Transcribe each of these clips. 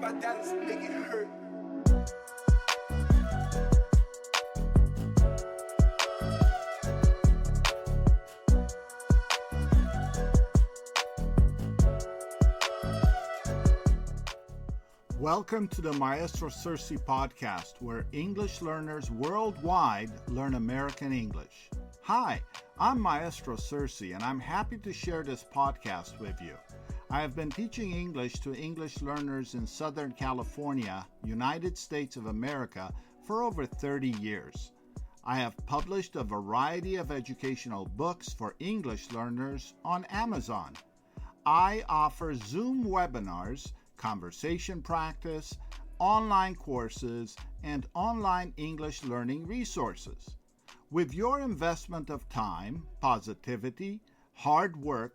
about Dallas, make it hurt. Welcome to the Maestro Sersea podcast, where English learners worldwide learn American English. Hi, I'm Maestro Sersea, and I'm happy to share this podcast with you. I have been teaching English to English learners in Southern California, United States of America, for over 30 years. I have published a variety of educational books for English learners on Amazon. I offer Zoom webinars, conversation practice, online courses, and online English learning resources. With your investment of time, positivity, hard work,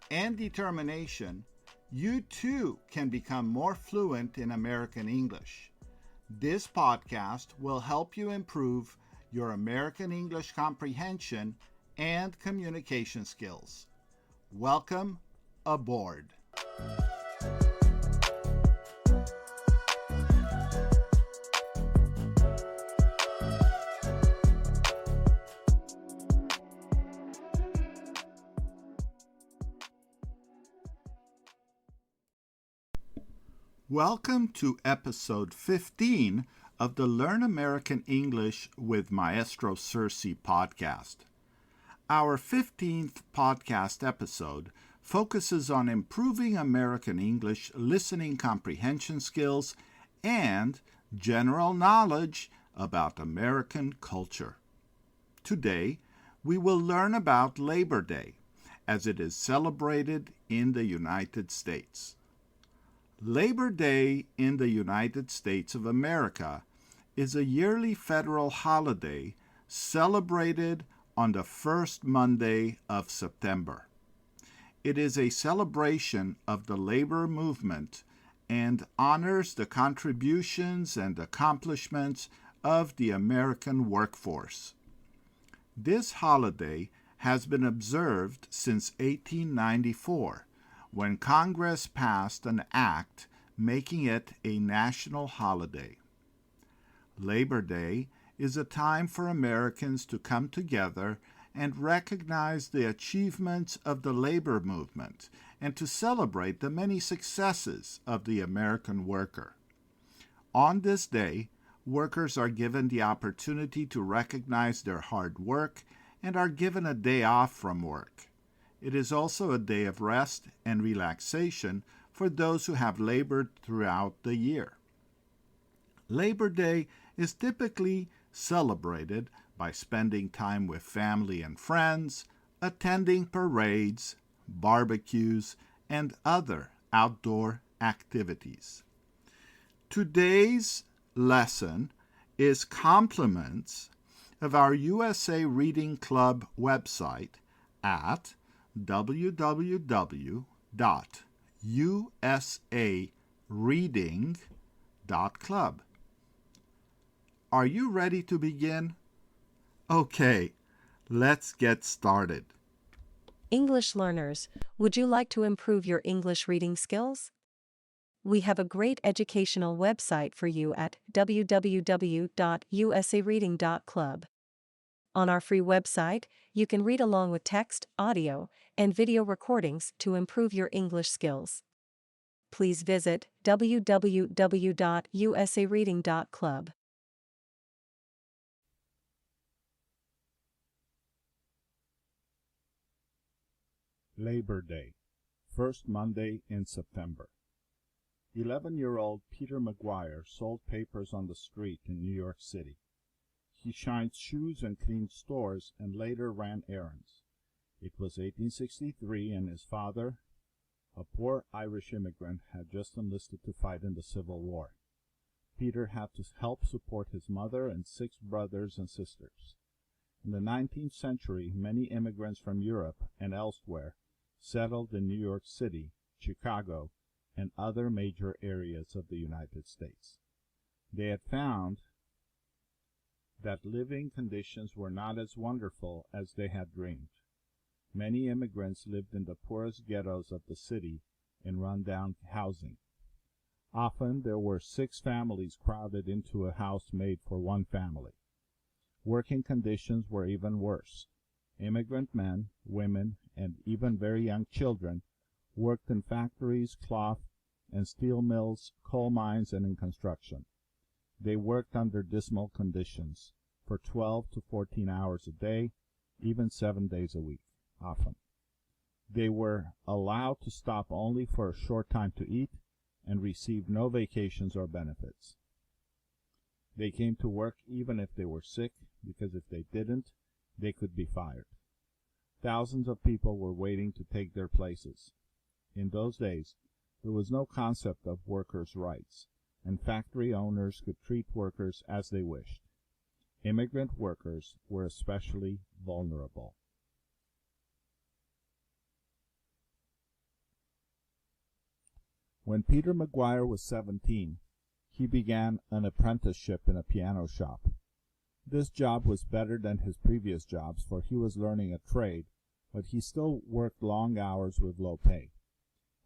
and determination, you too can become more fluent in American English. This podcast will help you improve your American English comprehension and communication skills. Welcome aboard. Welcome to episode 15 of the Learn American English with Maestro Sersea podcast. Our 15th podcast episode focuses on improving American English listening comprehension skills and general knowledge about American culture. Today, we will learn about Labor Day, as it is celebrated in the United States. Labor Day in the United States of America is a yearly federal holiday celebrated on the first Monday of September. It is a celebration of the labor movement and honors the contributions and accomplishments of the American workforce. This holiday has been observed since 1894. When Congress passed an act making it a national holiday. Labor Day is a time for Americans to come together and recognize the achievements of the labor movement and to celebrate the many successes of the American worker. On this day, workers are given the opportunity to recognize their hard work and are given a day off from work. It is also a day of rest and relaxation for those who have labored throughout the year. Labor Day is typically celebrated by spending time with family and friends, attending parades, barbecues, and other outdoor activities. Today's lesson is compliments of our USA Reading Club website at www.usareading.club. Are you ready to begin? Okay, let's get started. English learners, would you like to improve your English reading skills? We have a great educational website for you at www.usareading.club. On our free website, you can read along with text, audio, and video recordings to improve your English skills. Please visit www.usareading.club. Labor Day, first Monday in September. 11-year-old Peter McGuire sold papers on the street in New York City. He shined shoes and cleaned stores and later ran errands. It was 1863 and his father, a poor Irish immigrant, had just enlisted to fight in the Civil War. Peter had to help support his mother and 6 brothers and sisters. In the 19th century, many immigrants from Europe and elsewhere settled in New York City, Chicago, and other major areas of the United States. They had found that living conditions were not as wonderful as they had dreamed. Many immigrants lived in the poorest ghettos of the city in run-down housing. Often there were 6 families crowded into a house made for one family. Working conditions were even worse. Immigrant men, women, and even very young children worked in factories, cloth and steel mills, coal mines, and in construction. They worked under dismal conditions for 12 to 14 hours a day, even 7 days a week, often. They were allowed to stop only for a short time to eat and received no vacations or benefits. They came to work even if they were sick, because if they didn't, they could be fired. Thousands of people were waiting to take their places. In those days, there was no concept of workers' rights, and factory owners could treat workers as they wished. Immigrant workers were especially vulnerable. When Peter McGuire was 17, he began an apprenticeship in a piano shop. This job was better than his previous jobs, for he was learning a trade, but he still worked long hours with low pay.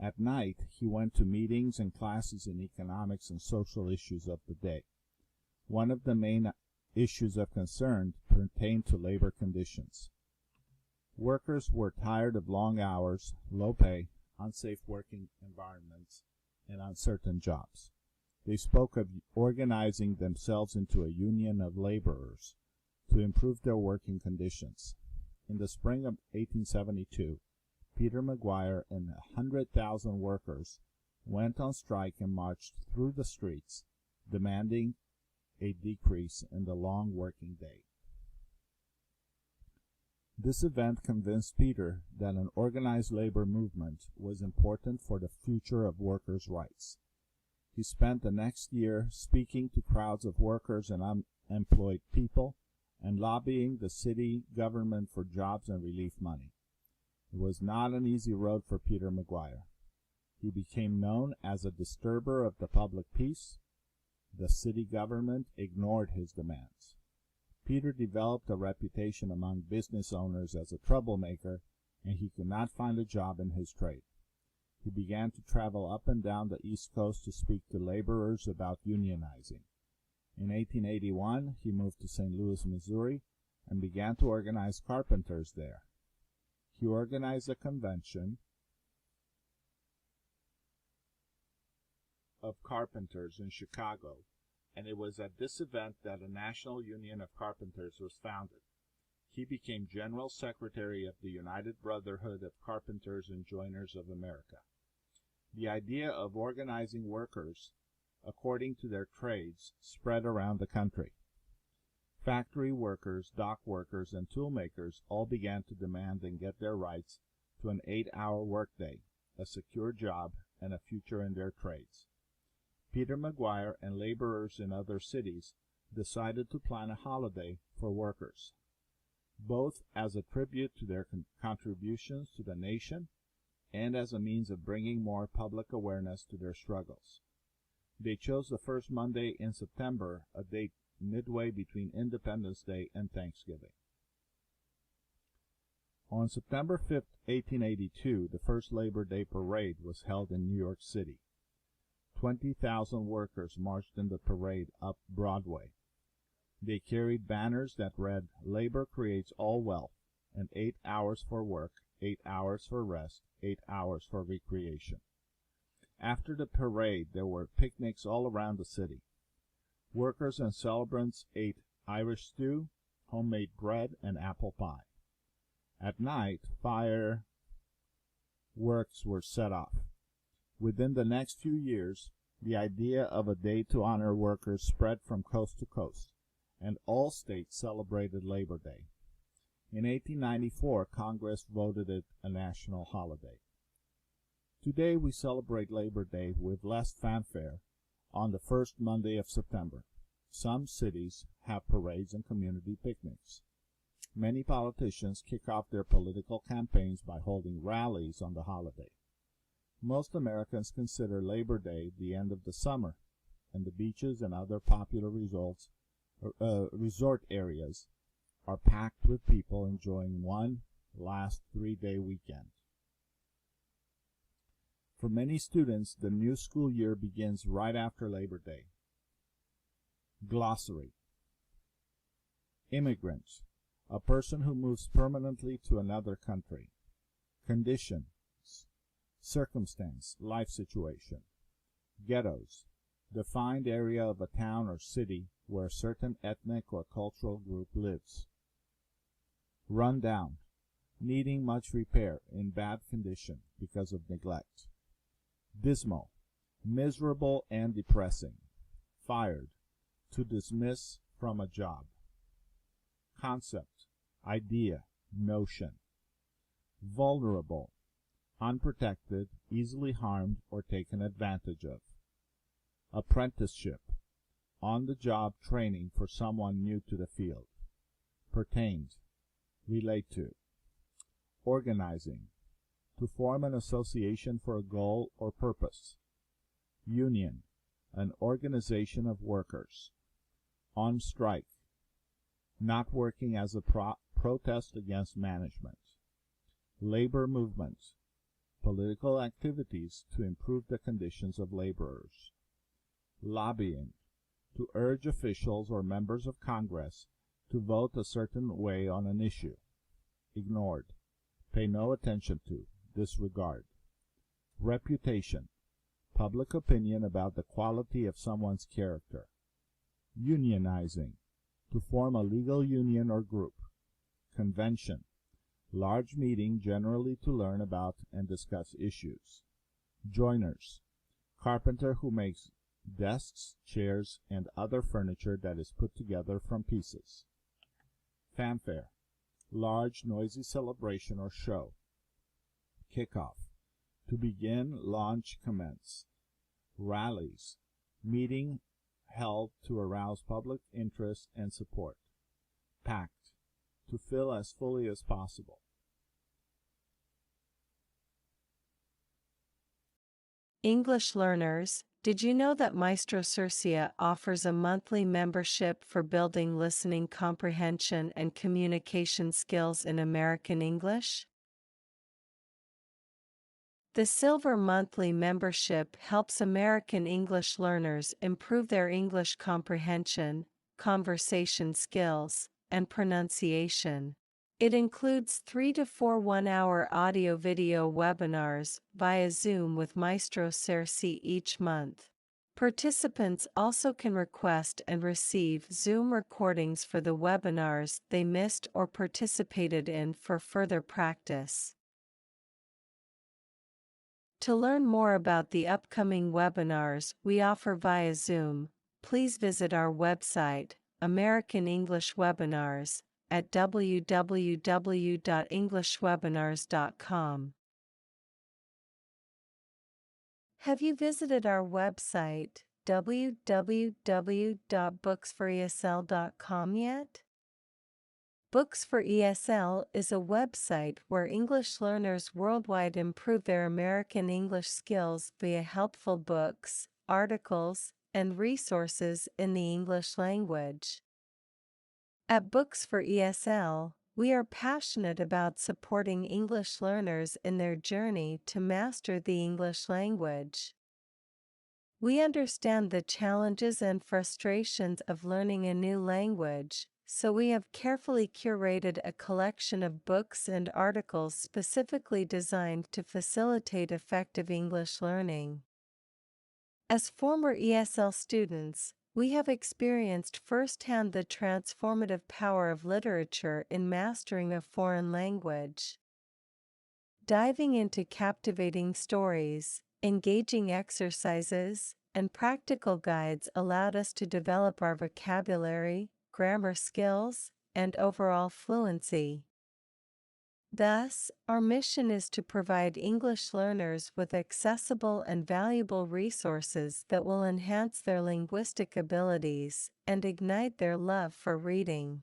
At night, he went to meetings and classes in economics and social issues of the day. One of the main issues of concern pertained to labor conditions. Workers were tired of long hours, low pay, unsafe working environments, and uncertain jobs. They spoke of organizing themselves into a union of laborers to improve their working conditions. In the spring of 1872, Peter McGuire and 100,000 workers went on strike and marched through the streets, demanding a decrease in the long working day. This event convinced Peter that an organized labor movement was important for the future of workers' rights. He spent the next year speaking to crowds of workers and unemployed people and lobbying the city government for jobs and relief money. It was not an easy road for Peter McGuire. He became known as a disturber of the public peace. The city government ignored his demands. Peter developed a reputation among business owners as a troublemaker, and he could not find a job in his trade. He began to travel up and down the East Coast to speak to laborers about unionizing. In 1881, he moved to St. Louis, Missouri, and began to organize carpenters there. He organized a convention of carpenters in Chicago, and it was at this event that a National Union of Carpenters was founded. He became General Secretary of the United Brotherhood of Carpenters and Joiners of America. The idea of organizing workers according to their trades spread around the country. Factory workers, dock workers, and tool makers all began to demand and get their rights to an 8-hour workday, a secure job, and a future in their trades. Peter McGuire and laborers in other cities decided to plan a holiday for workers, both as a tribute to their contributions to the nation and as a means of bringing more public awareness to their struggles. They chose the first Monday in September, a date midway between Independence Day and Thanksgiving. On September 5, 1882, the first Labor Day parade was held in New York City. 20,000 workers marched in the parade up Broadway. They carried banners that read, "Labor creates all wealth," and 8 hours for work, 8 hours for rest, 8 hours for recreation. After the parade, there were picnics all around the city. Workers and celebrants ate Irish stew, homemade bread, and apple pie. At night, fireworks were set off. Within the next few years, the idea of a day to honor workers spread from coast to coast, and all states celebrated Labor Day. In 1894, Congress voted it a national holiday. Today, we celebrate Labor Day with less fanfare on the first Monday of September. Some cities have parades and community picnics. Many politicians kick off their political campaigns by holding rallies on the holiday. Most Americans consider Labor Day the end of the summer, and the beaches and other popular resort areas are packed with people enjoying one last 3-day weekend. For many students, the new school year begins right after Labor Day. Glossary. Immigrant, a person who moves permanently to another country. Conditions, circumstance, life situation. Ghettos, defined area of a town or city where a certain ethnic or cultural group lives. Run down, needing much repair, in bad condition because of neglect. Dismal, miserable and depressing. Fired, to dismiss from a job. Concept, idea, notion. Vulnerable, unprotected, easily harmed or taken advantage of. Apprenticeship, on-the-job training for someone new to the field. Pertained, relate to. Organizing, to form an association for a goal or purpose. Union, an organization of workers. On strike, not working as a protest against management. Labor movement, political activities to improve the conditions of laborers. Lobbying, to urge officials or members of Congress to vote a certain way on an issue. Ignored, pay no attention to, disregard. Reputation, public opinion about the quality of someone's character. Unionizing, to form a legal union or group. Convention, large meeting generally to learn about and discuss issues. Joiners, carpenter who makes desks, chairs, and other furniture that is put together from pieces. Fanfare, large noisy celebration or show. Kickoff, to begin, launch, commence. Rallies, meeting held to arouse public interest and support. Packed, to fill as fully as possible. English learners, did you know that Maestro Sersea offers a monthly membership for building listening comprehension and communication skills in American English? The Silver Monthly membership helps American English learners improve their English comprehension, conversation skills, and pronunciation. It includes 3 to 4 one-hour audio-video webinars via Zoom with Maestro Sersea each month. Participants also can request and receive Zoom recordings for the webinars they missed or participated in for further practice. To learn more about the upcoming webinars we offer via Zoom, please visit our website, American English Webinars, at www.englishwebinars.com. Have you visited our website, www.booksforesl.com yet? Books for ESL is a website where English learners worldwide improve their American English skills via helpful books, articles, and resources in the English language. At Books for ESL, we are passionate about supporting English learners in their journey to master the English language. We understand the challenges and frustrations of learning a new language, so we have carefully curated a collection of books and articles specifically designed to facilitate effective English learning. As former ESL students, we have experienced firsthand the transformative power of literature in mastering a foreign language. Diving into captivating stories, engaging exercises, and practical guides allowed us to develop our vocabulary, grammar skills, and overall fluency. Thus, our mission is to provide English learners with accessible and valuable resources that will enhance their linguistic abilities and ignite their love for reading.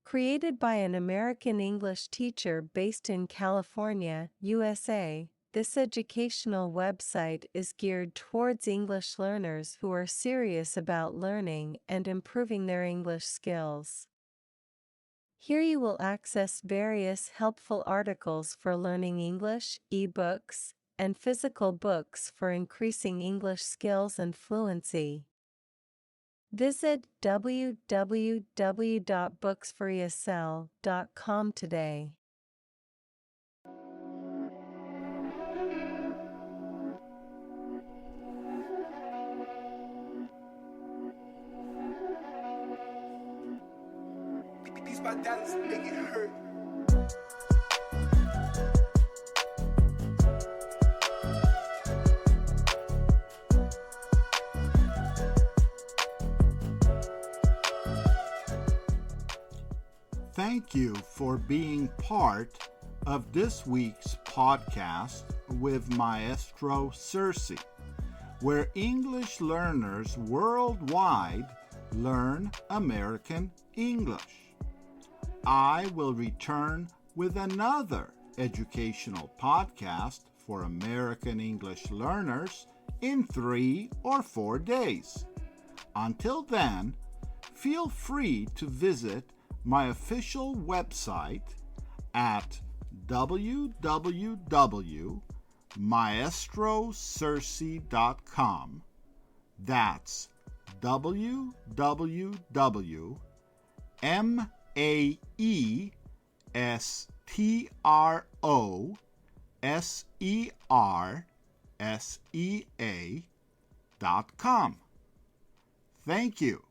Created by an American English teacher based in California, USA, this educational website is geared towards English learners who are serious about learning and improving their English skills. Here you will access various helpful articles for learning English, ebooks, and physical books for increasing English skills and fluency. Visit www.booksforesl.com today. These my dollars make it hurt. Thank you for being part of this week's podcast with Maestro Sersea, where English learners worldwide learn American English. I will return with another educational podcast for American English learners in 3 or 4 days. Until then, feel free to visit my official website at www.maestrosersea.com. That's www.maestrosersea.com. Thank you.